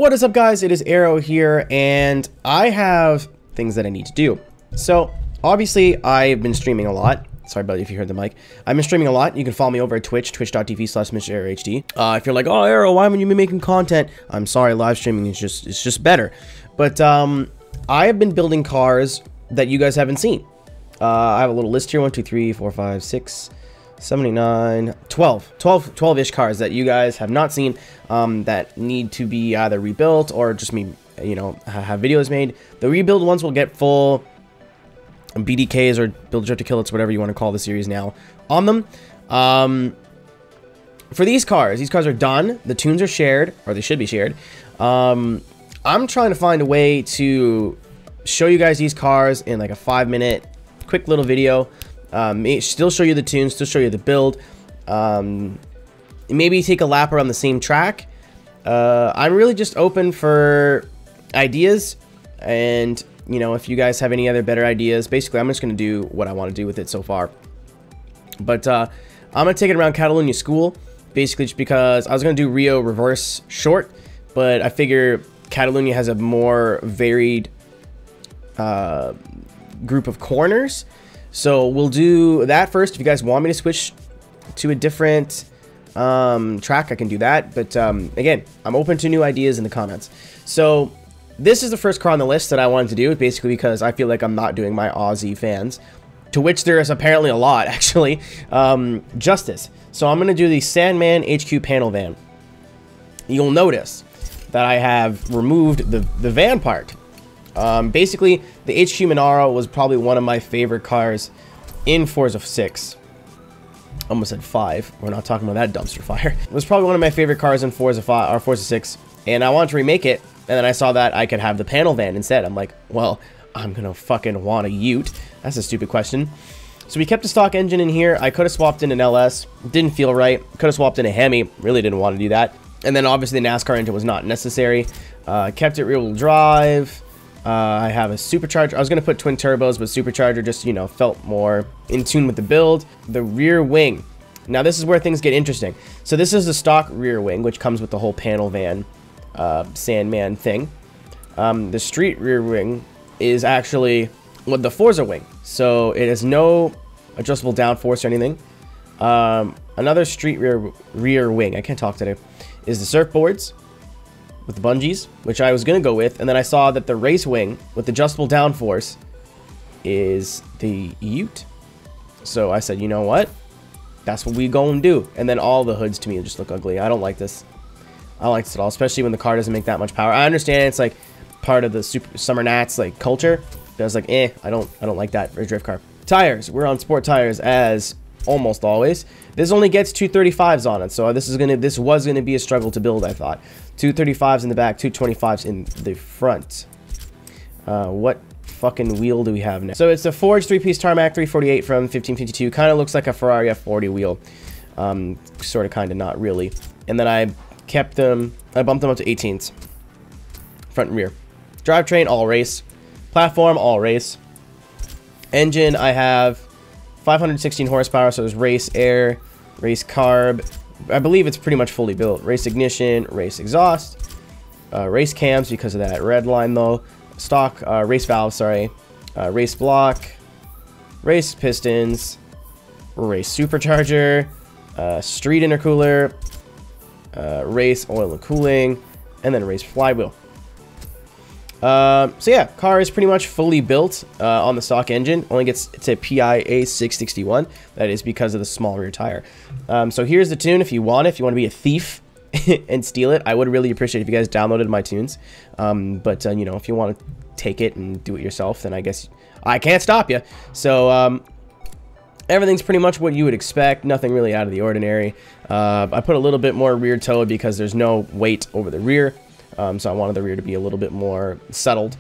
What is up, guys? It is Aero here, and I have things that I need to do. So, obviously, I've been streaming a lot. Sorry about if you heard the mic. I've been streaming a lot. You can follow me over at Twitch, twitch.tv/MrAeroHD. If you're like, oh, Aero, why haven't you been making content? I'm sorry, live streaming is just better. But I have been building cars that you guys haven't seen. I have a little list here: 1, 2, 3, 4, 5, 6, 79, 12-ish cars that you guys have not seen, that need to be either rebuilt or just me, you know, have videos made. The rebuild ones will get full BDKs or build drift to kill, it's whatever you want to call the series now on them. For these cars are done. The tunes are shared, or they should be shared. I'm trying to find a way to show you guys these cars in like a 5-minute quick little video. Still show you the tunes, still show you the build. Maybe take a lap around the same track. I'm really just open for ideas, and you know, if you guys have any other better ideas, basically I'm just going to do what I want to do with it so far. But I'm going to take it around Catalonia School, basically just because I was going to do Rio reverse short, but I figure Catalonia has a more varied group of corners. So we'll do that first. If you guys want me to switch to a different track, I can do that. But again, I'm open to new ideas in the comments. So this is the first car on the list that I wanted to do, basically because I feel like I'm not doing my Aussie fans, to which there is apparently a lot, actually, justice. So I'm going to do the Sandman HQ panel van. You'll notice that I have removed the van part. Basically, the HQ Monaro was probably one of my favorite cars in Forza 6. Almost said 5. We're not talking about that dumpster fire. It was probably one of my favorite cars in Forza 5 or Forza 6, and I wanted to remake it. And then I saw that I could have the panel van instead. I'm like, well, I'm gonna fucking want a Ute. That's a stupid question. So we kept the stock engine in here. I could have swapped in an LS. Didn't feel right. Could have swapped in a Hemi. Really didn't want to do that. And then obviously the NASCAR engine was not necessary. Kept it rear-wheel drive. I have a supercharger. I was going to put twin turbos, but supercharger just, you know, felt more in tune with the build. The rear wing. Now this is where things get interesting. So this is the stock rear wing, which comes with the whole panel van Sandman thing. The street rear wing is actually with the Forza wing. So it has no adjustable downforce or anything. Another street rear wing, I can't talk today, is the surfboards with the bungees, which I was going to go with, and then I saw that the race wing with adjustable downforce is the Ute. So I said, you know what? That's what we gonna do. And then all the hoods to me just look ugly. I don't like this. I don't like this at all, especially when the car doesn't make that much power. I understand it's like part of the Summer Nats like culture, but I was like, I don't like that for a drift car. Tires. We're on sport tires as almost always. This only gets 235s on it, so this was gonna be a struggle to build, I thought. 235s in the back, 225s in the front. What fucking wheel do we have now? So it's the forged 3-piece tarmac 348 from 1552. Kind of looks like a Ferrari F40 wheel. Sort of, kind of, not really. And then I kept them, I bumped them up to 18s. Front and rear. Drivetrain, all race. Platform, all race. Engine, I have 516 horsepower, so there's race air, race carb. I believe it's pretty much fully built. Race ignition, race exhaust, race cams because of that red line though. Stock, race valve, sorry. Race block, race pistons, race supercharger, street intercooler, race oil and cooling, and then race flywheel. So yeah, car is pretty much fully built on the stock engine. Only gets to PIA 661. That is because of the small rear tire. So here's the tune if you want it. If you want to be a thief and steal it, I would really appreciate if you guys downloaded my tunes. But you know, if you want to take it and do it yourself, then I guess I can't stop you. So everything's pretty much what you would expect. Nothing really out of the ordinary. I put a little bit more rear toe because there's no weight over the rear. So I wanted the rear to be a little bit more settled.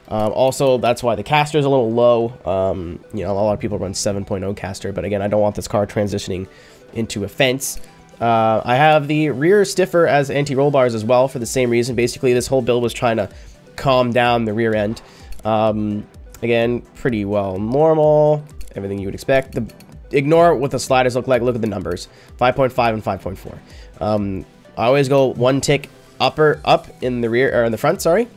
Also, that's why the caster is a little low. You know, a lot of people run 7.0 caster, but again, I don't want this car transitioning into a fence. I have the rear stiffer as anti-roll bars as well for the same reason. Basically, this whole build was trying to calm down the rear end. Again, pretty well normal. Everything you would expect. Ignore what the sliders look like. Look at the numbers. 5.5 and 5.4. I always go one tick up in the rear, or in the front, sorry.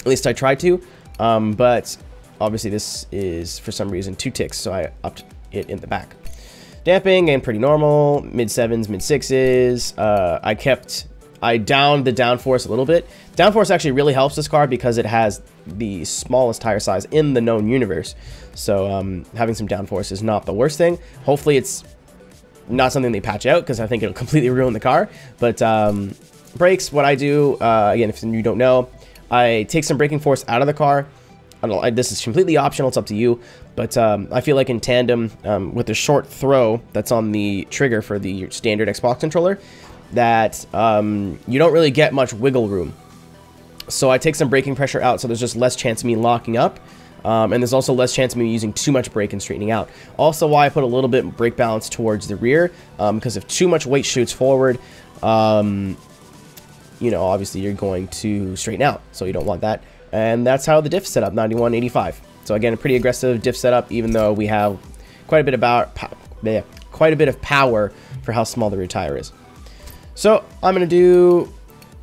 At least I tried to. But obviously this is, for some reason, 2 ticks, so I upped it in the back. Damping, and pretty normal. Mid 7s, mid 6s. I downed the downforce a little bit. Downforce actually really helps this car because it has the smallest tire size in the known universe. So having some downforce is not the worst thing. Hopefully it's not something they patch out, because I think it'll completely ruin the car. But brakes, what I do, again, if you don't know, I take some braking force out of the car. I don't know, this is completely optional, it's up to you. But I feel like in tandem with the short throw that's on the trigger for the standard Xbox controller, that you don't really get much wiggle room. So I take some braking pressure out, so there's just less chance of me locking up. And there's also less chance of me using too much brake and straightening out. Also why I put a little bit brake balance towards the rear, because if too much weight shoots forward, you know, obviously you're going to straighten out, so you don't want that. And that's how the diff set up, 9185. So again, a pretty aggressive diff setup, even though we have quite a bit of power for how small the rear tire is. So I'm gonna do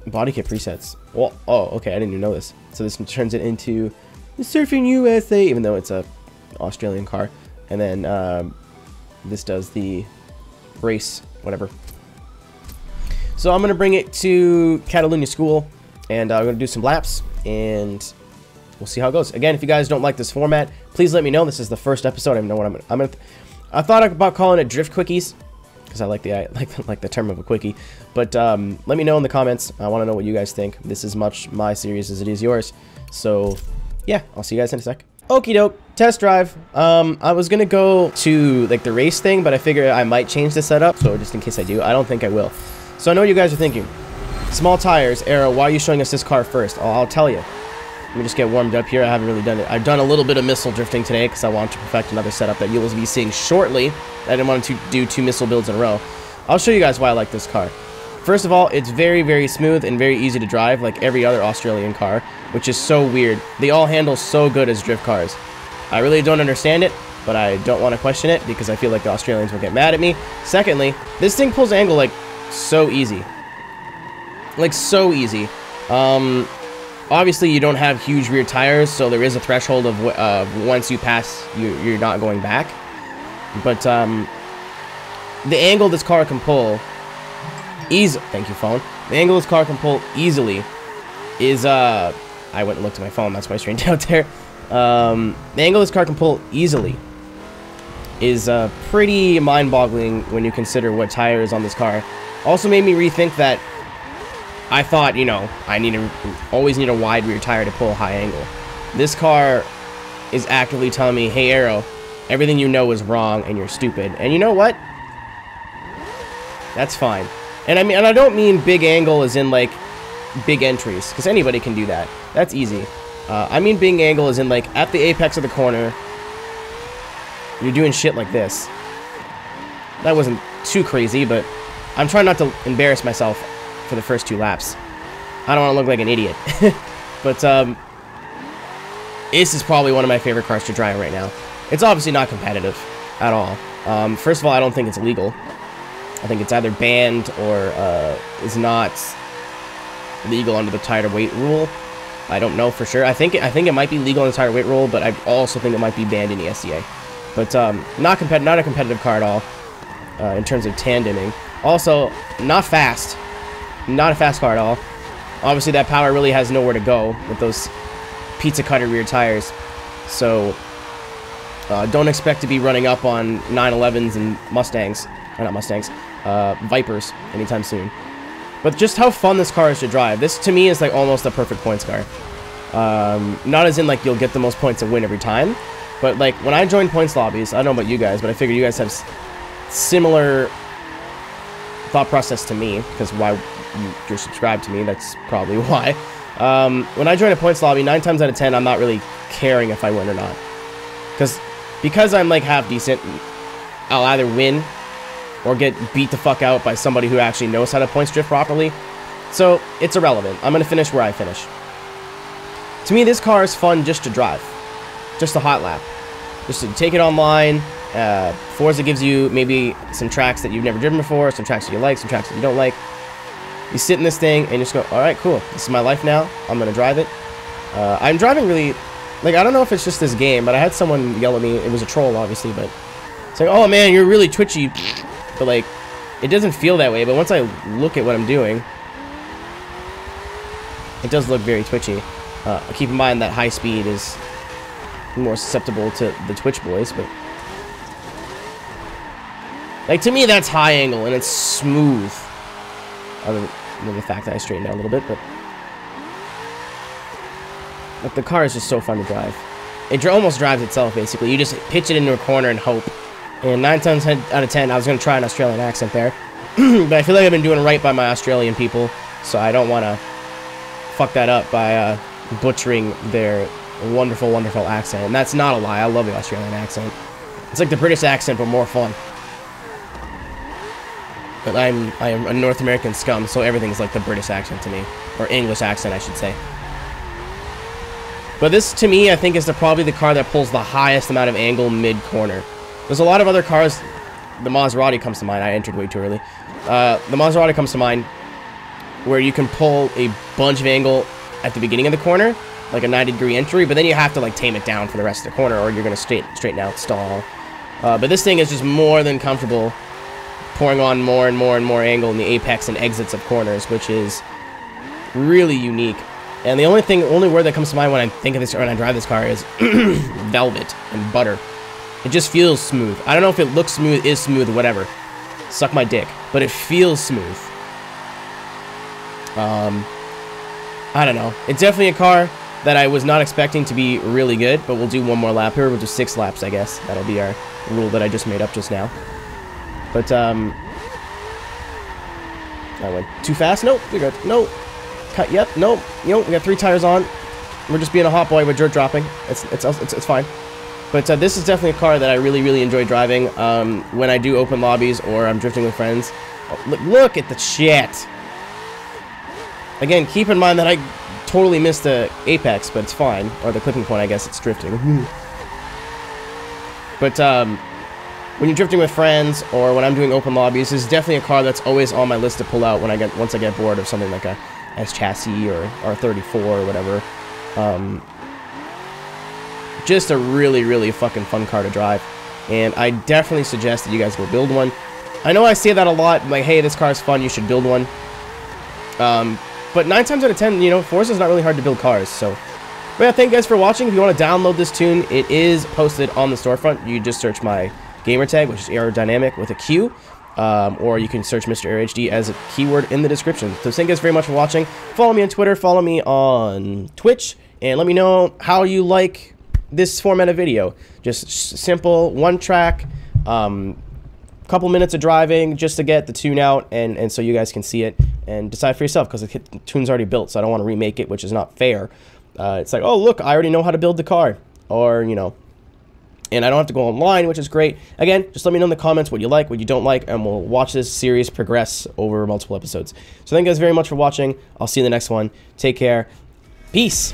body kit presets. Well, oh, okay, I didn't even know this. So this turns it into the Surfing USA, even though it's a Australian car. And then this does the race, whatever. So I'm gonna bring it to Catalunya School, and I'm gonna do some laps, and we'll see how it goes. Again, if you guys don't like this format, please let me know. This is the first episode. I don't know what I thought about calling it Drift Quickies, because I like the term of a quickie. But let me know in the comments. I want to know what you guys think. This is much my series as it is yours. So yeah, I'll see you guys in a sec. Okie doke, test drive. I was gonna go to like the race thing, but I figured I might change the setup. So just in case I do, I don't think I will. So I know what you guys are thinking. Small tires, Aero, why are you showing us this car first? Oh, I'll tell you. Let me just get warmed up here. I haven't really done it. I've done a little bit of missile drifting today because I want to perfect another setup that you will be seeing shortly. I didn't want to do 2 missile builds in a row. I'll show you guys why I like this car. First of all, it's very, very smooth and very easy to drive, like every other Australian car, which is so weird. They all handle so good as drift cars. I really don't understand it, but I don't want to question it because I feel like the Australians will get mad at me. Secondly, this thing pulls angle like so easy. Like so easy. Obviously you don't have huge rear tires, so there is a threshold of once you pass, you're not going back. But the angle this car can pull thank you, phone. The angle this car can pull easily is I went and looked at my phone, that's why I straightened out there. The angle this car can pull easily is pretty mind-boggling when you consider what tire is on this car. Also made me rethink that I thought, you know, I always need a wide rear tire to pull a high angle. This car is actively telling me, hey Aero, everything you know is wrong and you're stupid. And you know what? That's fine. And I don't mean big angle as in like big entries, because anybody can do that. That's easy. I mean big angle as in like at the apex of the corner, you're doing shit like this. That wasn't too crazy, but I'm trying not to embarrass myself for the first 2 laps. I don't want to look like an idiot. But this is probably one of my favorite cars to drive right now. It's obviously not competitive at all. First of all, I don't think it's legal. I think it's either banned or is not legal under the tire weight rule. I don't know for sure. I think it might be legal in the tire weight rule, but I also think it might be banned in the SCA. But not a competitive car at all in terms of tandeming. Also, not fast. Not a fast car at all. Obviously, that power really has nowhere to go with those pizza cutter rear tires. So don't expect to be running up on 911s and Mustangs, or not Mustangs, Vipers anytime soon. But just how fun this car is to drive. This, to me, is like almost a perfect points car. Not as in like you'll get the most points and win every time, but like when I join points lobbies, I don't know about you guys, but I figure you guys have similar thought process to me, because why you're subscribed to me, that's probably why. When I join a points lobby, 9 times out of 10, I'm not really caring if I win or not. Because I'm like half decent, I'll either win or get beat the fuck out by somebody who actually knows how to points drift properly. So it's irrelevant. I'm going to finish where I finish. To me, this car is fun just to drive. Just a hot lap. Just to take it online. Forza gives you maybe some tracks that you've never driven before, some tracks that you like, some tracks that you don't like. You sit in this thing and you just go, all right, cool. This is my life now. I'm going to drive it. I'm driving really, like, I don't know if it's just this game, but I had someone yell at me. It was a troll, obviously, but it's like, oh, man, you're really twitchy. But, like, it doesn't feel that way. But once I look at what I'm doing, it does look very twitchy. Keep in mind that high speed is more susceptible to the Twitch boys, but like, to me, that's high angle and it's smooth. Other than the fact that I straightened out a little bit, but like, the car is just so fun to drive. It almost drives itself, basically. You just pitch it into a corner and hope. And 9 times out of 10, I was going to try an Australian accent there. But I feel like I've been doing right by my Australian people, so I don't want to fuck that up by butchering their wonderful, wonderful accent. And that's not a lie. I love the Australian accent. It's like the British accent, but more fun. But I am a North American scum, so everything's like the British accent to me. Or English accent, I should say. But this, to me, I think is probably the car that pulls the highest amount of angle mid-corner. There's a lot of other cars. The Maserati comes to mind. I entered way too early. The Maserati comes to mind where you can pull a bunch of angle at the beginning of the corner, like a 90-degree entry, but then you have to, like, tame it down for the rest of the corner, or you're going to straighten out, stall. But this thing is just more than comfortable pouring on more and more and more angle in the apex and exits of corners, which is really unique. And the only word that comes to mind when I think of this, or when I drive this car, is velvet and butter. It just feels smooth. I don't know if it looks smooth, is smooth, whatever. Suck my dick. But it feels smooth. I don't know. It's definitely a car that I was not expecting to be really good, but we'll do one more lap here. We'll do 6 laps, I guess. That'll be our rule that I just made up just now. But, I went too fast. Nope, we good. Nope. Cut, yep, nope. You know, we got 3 tires on. We're just being a hot boy with dirt dropping. It's fine. But this is definitely a car that I really, really enjoy driving when I do open lobbies or I'm drifting with friends. Oh, look at the shit. Again, keep in mind that I totally missed the apex, but it's fine. Or the clipping point, I guess it's drifting. But when you're drifting with friends or when I'm doing open lobbies, this is definitely a car that's always on my list to pull out when once I get bored of something like a S chassis or R34 or whatever. Just a really, really fucking fun car to drive. And I definitely suggest that you guys go build one. I know I say that a lot, like, hey, this car is fun, you should build one. But 9 times out of 10, you know, Forza's not really hard to build cars, so. But yeah, thank you guys for watching. If you want to download this tune, it is posted on the storefront. You just search my gamer tag, which is aerodynamic with a Q. Or you can search MrAeroHD as a keyword in the description. So thank you guys very much for watching. Follow me on Twitter, follow me on Twitch, and let me know how you like this format of video. Just simple, one track, couple minutes of driving just to get the tune out and so you guys can see it and decide for yourself, because the tune's already built, so I don't want to remake it, which is not fair. It's like, oh, look, I already know how to build the car. Or, you know, and I don't have to go online, which is great. Again, just let me know in the comments what you like, what you don't like, and we'll watch this series progress over multiple episodes. So thank you guys very much for watching. I'll see you in the next one. Take care. Peace.